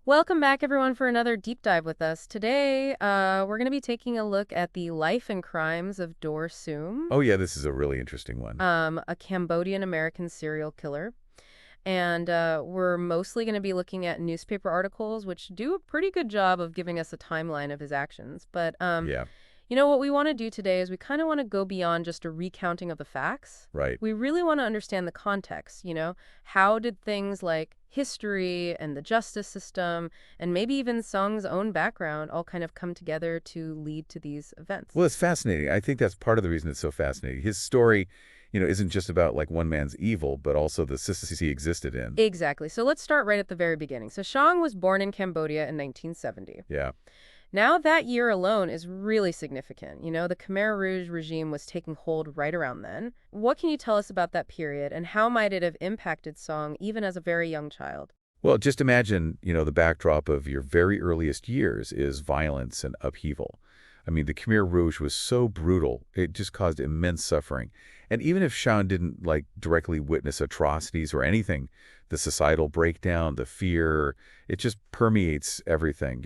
Welcome back, everyone, for another deep dive with us. Today, we're going to be taking a look at the life and crimes of Doeur Seoung, Oh, yeah, this is a really interesting one. a Cambodian-American serial killer. And we're mostly going to be looking at newspaper articles, which do a pretty good job of giving us a timeline of his actions. But Yeah, what we want to do today is we kind of want to go beyond just a recounting of the facts. right. We really want to understand the context, How did things like history and the justice system and maybe even Sung's own background all kind of come together to lead to these events? Well, it's fascinating. I think that's part of the reason it's so fascinating. His story, isn't just about like one man's evil, but also the systems he existed in. Exactly. So let's start right at the very beginning. So Seoung was born in Cambodia in 1970. Yeah. Now, that year alone is really significant. The Khmer Rouge regime was taking hold right around then. What can you tell us about that period, and how might it have impacted Song even as a very young child? Well, just imagine, the backdrop of your very earliest years is violence and upheaval. I mean, the Khmer Rouge was so brutal, it just caused immense suffering. And even if Shaun didn't, directly witness atrocities or anything, the societal breakdown, the fear, it just permeates everything.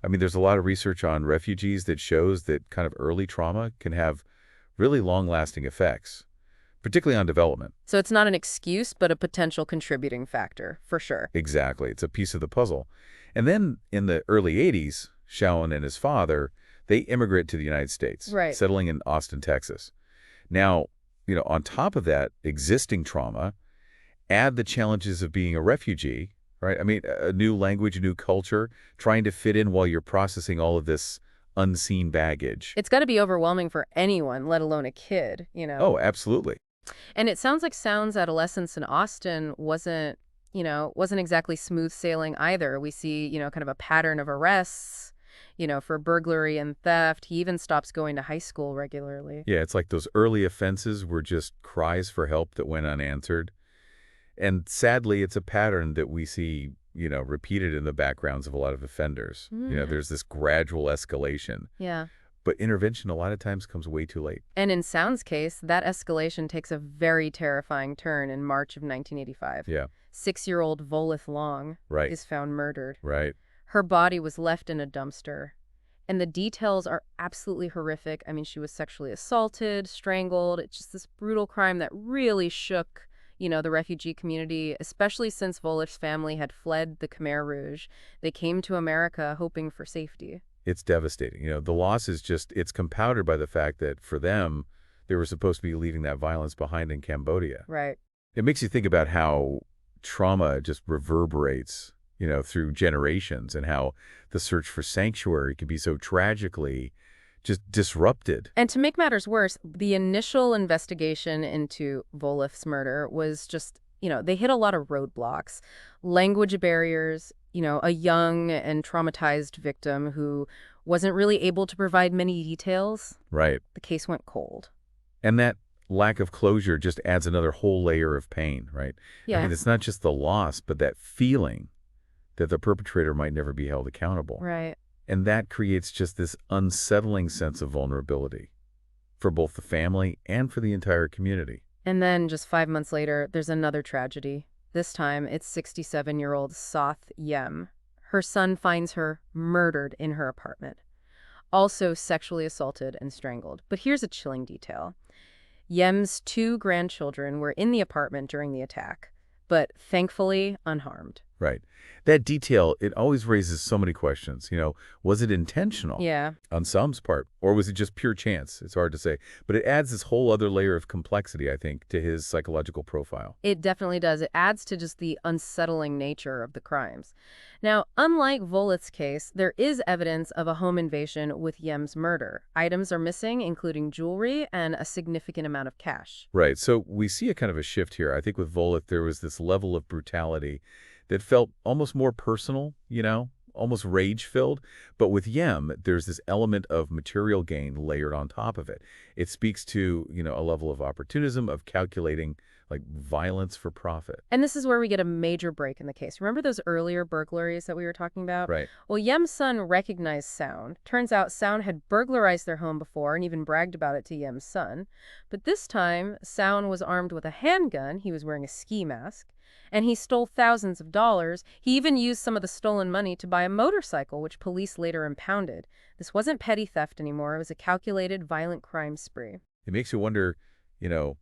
I mean, there's a lot of research on refugees that shows that kind of early trauma can have really long-lasting effects, particularly on development. So it's not an excuse, but a potential contributing factor, for sure. Exactly. It's a piece of the puzzle. And then in the early 80s, Shaun and his father, they immigrate to the United States, Right. settling in Austin, Texas. Now, on top of that existing trauma, add the challenges of being a refugee, right? I mean, a new language, a new culture, trying to fit in while you're processing all of this unseen baggage. It's got to be overwhelming for anyone, let alone a kid. Oh, absolutely. And it sounds like Sound's adolescence in Austin wasn't exactly smooth sailing either. We see, kind of a pattern of arrests, for burglary and theft. He even stops going to high school regularly. Yeah, it's like those early offenses were just cries for help that went unanswered. And sadly, it's a pattern that we see, repeated in the backgrounds of a lot of offenders. Mm. There's this gradual escalation, Yeah. but intervention a lot of times comes way too late. And in Sound's case, that escalation takes a very terrifying turn in March of 1985. Yeah, 6-year-old Volith Long right, is found murdered. right. Her body was left in a dumpster. And the details are absolutely horrific. I mean, she was sexually assaulted, strangled. It's just this brutal crime that really shook, the refugee community, especially since Volith's family had fled the Khmer Rouge. They came to America hoping for safety. It's devastating. The loss is it's compounded by the fact that for them, they were supposed to be leaving that violence behind in Cambodia. Right. It makes you think about how trauma just reverberates, through generations and how the search for sanctuary can be so tragically just disrupted. And to make matters worse, the initial investigation into Volith's murder was just, they hit a lot of roadblocks, language barriers, a young and traumatized victim who wasn't really able to provide many details. Right. The case went cold. And that lack of closure just adds another whole layer of pain, right? I Yeah. mean, it's not just the loss, but that feeling that the perpetrator might never be held accountable. Right. And that creates just this unsettling sense of vulnerability for both the family and for the entire community. And then just 5 months later, there's another tragedy. This time, it's 67-year-old Soth Yem. Her son finds her murdered in her apartment, also sexually assaulted and strangled. But here's a chilling detail. Yem's 2 grandchildren were in the apartment during the attack, but thankfully unharmed. Right. That detail, it always raises so many questions. Was it intentional Yeah, on some's part, or was it just pure chance? It's hard to say. But it adds this whole other layer of complexity, I think, to his psychological profile. it definitely does. It adds to just the unsettling nature of the crimes. Now, unlike Volith's case, there is evidence of a home invasion with Yem's murder. Items are missing, including jewelry and a significant amount of cash. Right. So we see a kind of a shift here. I think with Volith, there was this level of brutality that felt almost more personal, almost rage-filled. But with Yem, there's this element of material gain layered on top of it. It speaks to, a level of opportunism, of calculating, violence for profit. And this is where we get a major break in the case. Remember those earlier burglaries that we were talking about? Right. Well, Yem's son recognized Sound. Turns out Sound had burglarized their home before and even bragged about it to Yem's son. But this time, Sound was armed with a handgun. He was wearing a ski mask. And he stole thousands of dollars. He even used some of the stolen money to buy a motorcycle, which police later impounded. This wasn't petty theft anymore. It was a calculated, violent crime spree. It makes you wonder, you know,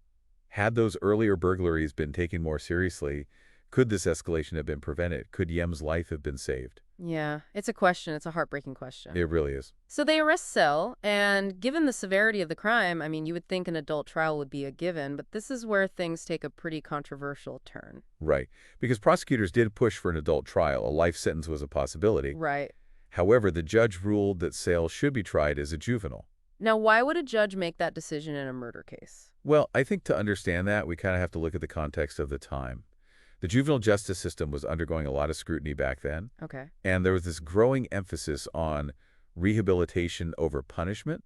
had those earlier burglaries been taken more seriously, could this escalation have been prevented? Could Yem's life have been saved? Yeah, it's a question. It's a heartbreaking question. It really is. So they arrest Sel, and given the severity of the crime, I mean, you would think an adult trial would be a given, but this is where things take a pretty controversial turn. Right. Because prosecutors did push for an adult trial. A life sentence was a possibility. Right. However, the judge ruled that Sale should be tried as a juvenile. Now, why would a judge make that decision in a murder case? Well, I think to understand that, we kind of have to look at the context of the time. The juvenile justice system was undergoing a lot of scrutiny back then, Okay. and there was this growing emphasis on rehabilitation over punishment,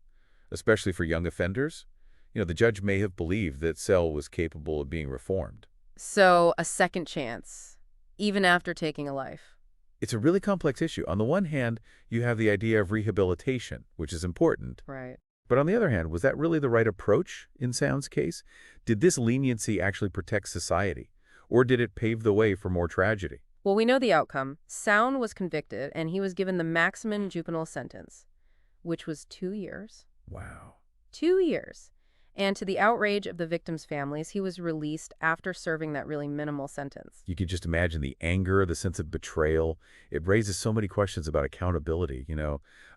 especially for young offenders. The judge may have believed that Sale was capable of being reformed. So, a second chance, even after taking a life. It's a really complex issue. On the one hand, you have the idea of rehabilitation, which is important. Right. But on the other hand, was that really the right approach in Sound's case? Did this leniency actually protect society? Or did it pave the way for more tragedy? Well, we know the outcome. Sound was convicted, and he was given the maximum juvenile sentence, which was 2 years. Wow. 2 years. And to the outrage of the victims' families, he was released after serving that really minimal sentence. You could just imagine the anger, the sense of betrayal. It raises so many questions about accountability,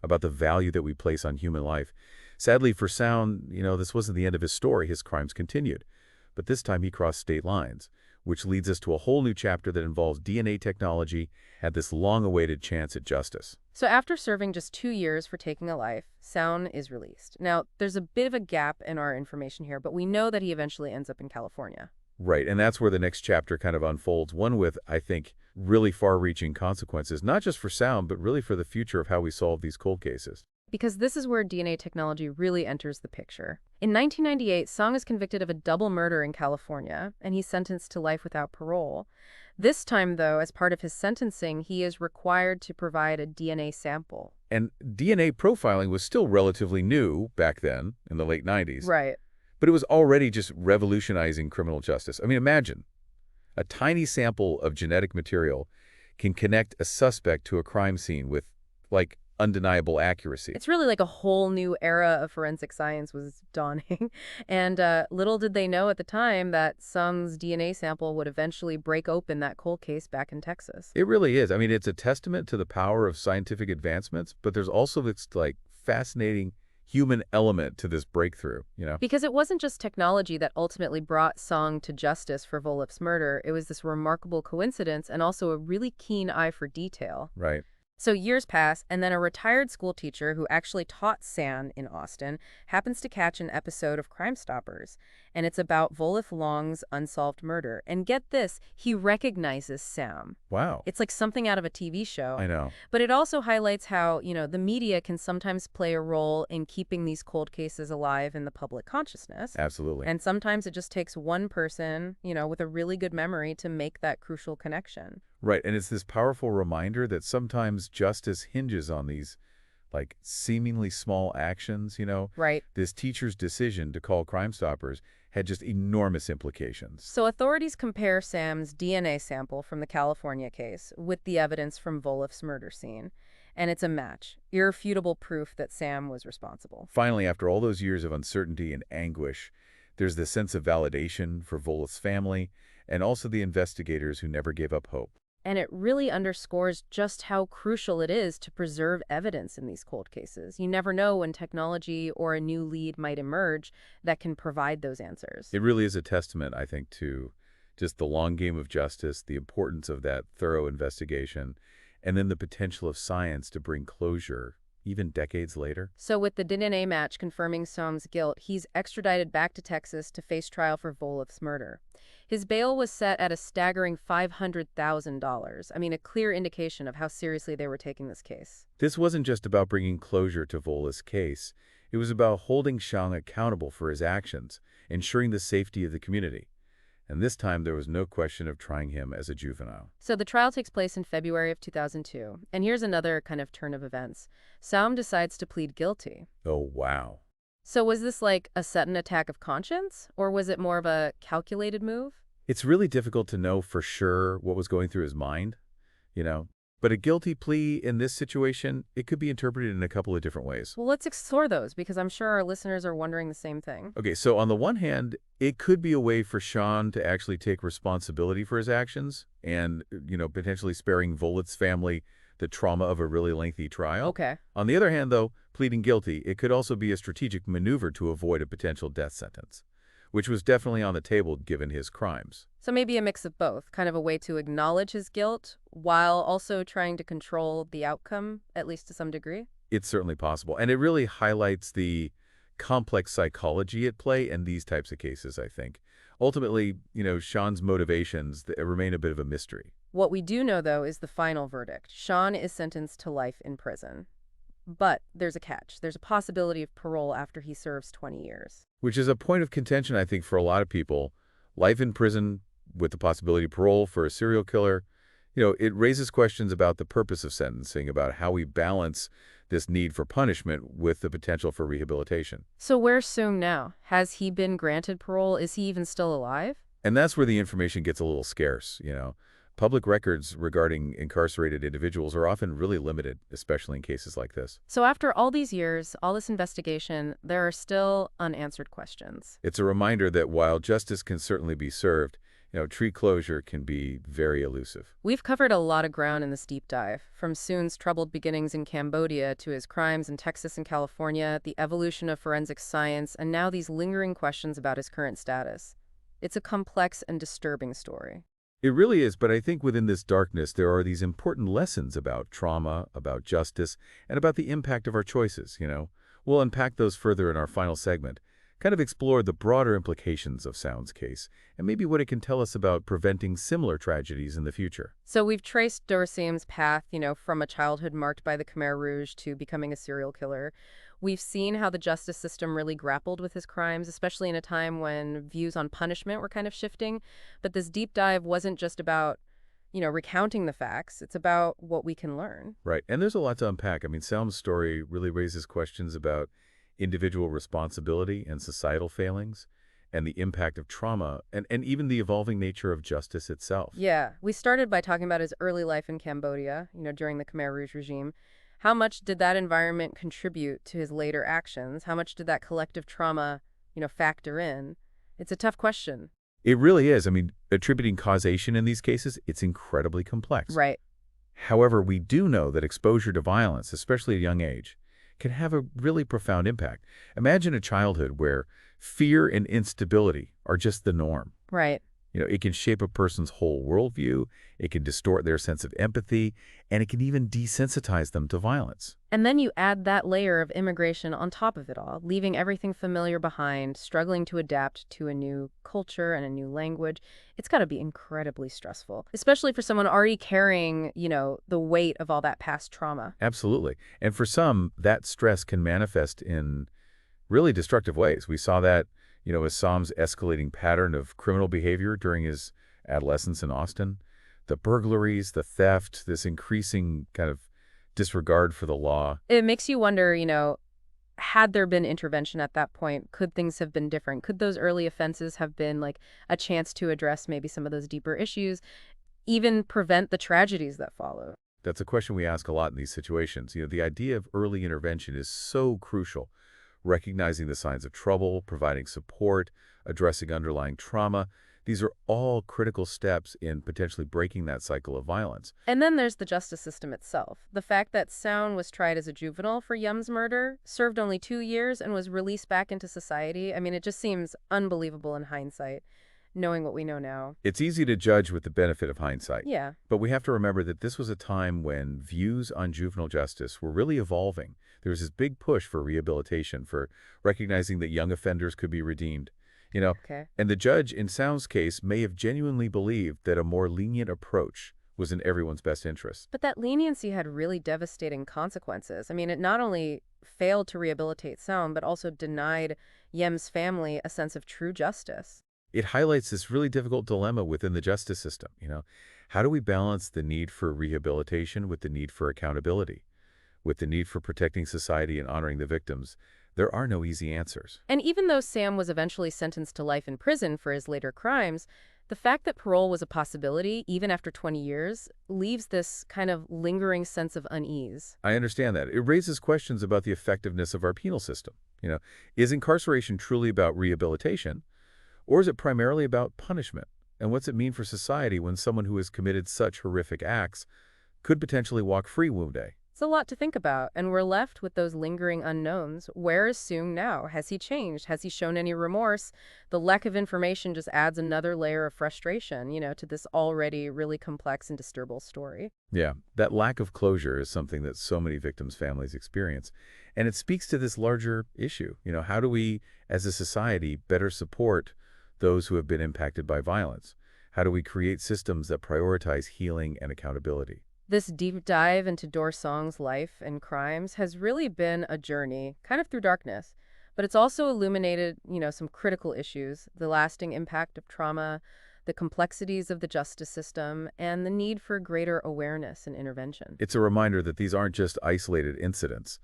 about the value that we place on human life. Sadly for Sound, this wasn't the end of his story. His crimes continued. But this time he crossed state lines, which leads us to a whole new chapter that involves DNA technology and this long-awaited chance at justice. So after serving just 2 years for taking a life, Sound is released. Now, there's a bit of a gap in our information here, but we know that he eventually ends up in California. Right, and that's where the next chapter kind of unfolds, one with, I think, really far-reaching consequences, not just for Sound, but really for the future of how we solve these cold cases. Because this is where DNA technology really enters the picture. In 1998, Seoung is convicted of a double murder in California, and he's sentenced to life without parole. This time, though, as part of his sentencing, he is required to provide a DNA sample. And DNA profiling was still relatively new back then, in the late 90s. Right. But it was already just revolutionizing criminal justice. I mean, imagine, a tiny sample of genetic material can connect a suspect to a crime scene with, undeniable accuracy. It's really like a whole new era of forensic science was dawning. And little did they know at the time that Seung's DNA sample would eventually break open that cold case back in Texas. It really is. I mean, it's a testament to the power of scientific advancements, but there's also this, fascinating human element to this breakthrough, Because it wasn't just technology that ultimately brought Seoung to justice for Volif's murder. It was this remarkable coincidence and also a really keen eye for detail. Right. So years pass, and then a retired school teacher who actually taught San in Austin happens to catch an episode of Crime Stoppers, and it's about Volif Long's unsolved murder. And get this, he recognizes Sam. Wow. It's like something out of a TV show. I know. But it also highlights how, the media can sometimes play a role in keeping these cold cases alive in the public consciousness. Absolutely. And sometimes it just takes one person, with a really good memory to make that crucial connection. Right, and it's this powerful reminder that sometimes justice hinges on these, seemingly small actions, Right. This teacher's decision to call Crime Stoppers had just enormous implications. So authorities compare Sam's DNA sample from the California case with the evidence from Volif's murder scene. And it's a match, irrefutable proof that Sam was responsible. Finally, after all those years of uncertainty and anguish, there's this sense of validation for Volif's family and also the investigators who never gave up hope. And it really underscores just how crucial it is to preserve evidence in these cold cases. You never know when technology or a new lead might emerge that can provide those answers. It really is a testament, I think, to just the long game of justice, the importance of that thorough investigation, and then the potential of science to bring closure, even decades later. So with the DNA match confirming Seung's guilt, he's extradited back to Texas to face trial for Volif's murder. His bail was set at a staggering $500,000. I mean, a clear indication of how seriously they were taking this case. This wasn't just about bringing closure to Volif's case. It was about holding Seoung accountable for his actions, ensuring the safety of the community. And this time, there was no question of trying him as a juvenile. So the trial takes place in February of 2002. And here's another kind of turn of events. Seung decides to plead guilty. Oh, wow. So was this like a sudden attack of conscience, or was it more of a calculated move? It's really difficult to know for sure what was going through his mind, you know. But a guilty plea in this situation, it could be interpreted in a couple of different ways. Well, let's explore those because I'm sure our listeners are wondering the same thing. Okay, so on the one hand, it could be a way for Sean to actually take responsibility for his actions and, potentially sparing Voligt's family the trauma of a really lengthy trial. Okay. On the other hand, though, pleading guilty, it could also be a strategic maneuver to avoid a potential death sentence, which was definitely on the table given his crimes. So maybe a mix of both, kind of a way to acknowledge his guilt while also trying to control the outcome, at least to some degree. It's certainly possible. And it really highlights the complex psychology at play in these types of cases, I think. Ultimately, Sean's motivations remain a bit of a mystery. What we do know, though, is the final verdict. Sean is sentenced to life in prison. But there's a catch. There's a possibility of parole after he serves 20 years. Which is a point of contention, I think, for a lot of people. Life in prison with the possibility of parole for a serial killer, it raises questions about the purpose of sentencing, about how we balance this need for punishment with the potential for rehabilitation. So where's Seung now? Has he been granted parole? Is he even still alive? And that's where the information gets a little scarce. Public records regarding incarcerated individuals are often really limited, especially in cases like this. So after all these years, all this investigation, there are still unanswered questions. It's a reminder that while justice can certainly be served, tree closure can be very elusive. We've covered a lot of ground in this deep dive, from Seung's troubled beginnings in Cambodia to his crimes in Texas and California, the evolution of forensic science, and now these lingering questions about his current status. It's a complex and disturbing story. It really is, but I think within this darkness there are these important lessons about trauma, about justice, and about the impact of our choices. We'll unpack those further in our final segment, kind of explore the broader implications of Seung's case, and maybe what it can tell us about preventing similar tragedies in the future. So we've traced Doeur Seung's path, from a childhood marked by the Khmer Rouge to becoming a serial killer. We've seen how the justice system really grappled with his crimes, especially in a time when views on punishment were kind of shifting. But this deep dive wasn't just about, recounting the facts. It's about what we can learn. Right, and there's a lot to unpack. I mean, Seung's story really raises questions about individual responsibility and societal failings, and the impact of trauma, and even the evolving nature of justice itself. Yeah, we started by talking about his early life in Cambodia, during the Khmer Rouge regime. How much did that environment contribute to his later actions? How much did that collective trauma, factor in? It's a tough question. It really is. I mean, attributing causation in these cases, it's incredibly complex. Right. However, we do know that exposure to violence, especially at a young age, can have a really profound impact. Imagine a childhood where fear and instability are just the norm. Right. It can shape a person's whole worldview, it can distort their sense of empathy, and it can even desensitize them to violence. And then you add that layer of immigration on top of it all, leaving everything familiar behind, struggling to adapt to a new culture and a new language. It's got to be incredibly stressful, especially for someone already carrying, the weight of all that past trauma. Absolutely. And for some, that stress can manifest in really destructive ways. We saw that as Sam's escalating pattern of criminal behavior during his adolescence in Austin. The burglaries, the theft, this increasing kind of disregard for the law. It makes you wonder, had there been intervention at that point, could things have been different? Could those early offenses have been like a chance to address maybe some of those deeper issues, even prevent the tragedies that follow? That's a question we ask a lot in these situations. The idea of early intervention is so crucial. Recognizing the signs of trouble, providing support, addressing underlying trauma. These are all critical steps in potentially breaking that cycle of violence. And then there's the justice system itself. The fact that Seung was tried as a juvenile for Yum's murder, served only 2 years, and was released back into society. I mean, it just seems unbelievable in hindsight, knowing what we know now. It's easy to judge with the benefit of hindsight. Yeah. But we have to remember that this was a time when views on juvenile justice were really evolving. There was this big push for rehabilitation, for recognizing that young offenders could be redeemed. Okay. And the judge in Seung's case may have genuinely believed that a more lenient approach was in everyone's best interest. But that leniency had really devastating consequences. I mean, it not only failed to rehabilitate Seung, but also denied Yem's family a sense of true justice. It highlights this really difficult dilemma within the justice system. How do we balance the need for rehabilitation with the need for accountability, with the need for protecting society and honoring the victims? There are no easy answers. And even though Sam was eventually sentenced to life in prison for his later crimes, The fact that parole was a possibility, even after 20 years, leaves this kind of lingering sense of unease. I understand that. It raises questions about the effectiveness of our penal system. Is incarceration truly about rehabilitation, or is it primarily about punishment? And what's it mean for society when someone who has committed such horrific acts could potentially walk free one day? It's a lot to think about, and we're left with those lingering unknowns. Where is Soong now? Has he changed? Has he shown any remorse? The lack of information just adds another layer of frustration, to this already really complex and disturbing story. Yeah, that lack of closure is something that so many victims' families experience. And it speaks to this larger issue. How do we, as a society, better support those who have been impacted by violence? How do we create systems that prioritize healing and accountability? This deep dive into Doeur Seoung's life and crimes has really been a journey, kind of through darkness. But it's also illuminated, some critical issues, the lasting impact of trauma, the complexities of the justice system, and the need for greater awareness and intervention. It's a reminder that these aren't just isolated incidents,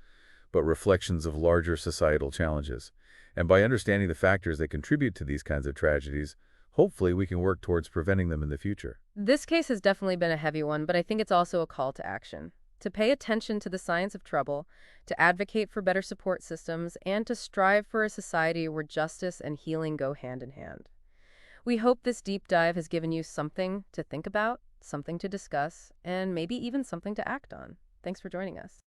but reflections of larger societal challenges. And by understanding the factors that contribute to these kinds of tragedies, hopefully we can work towards preventing them in the future. This case has definitely been a heavy one, but I think it's also a call to action. To pay attention to the signs of trouble, to advocate for better support systems, and to strive for a society where justice and healing go hand in hand. We hope this deep dive has given you something to think about, something to discuss, and maybe even something to act on. Thanks for joining us.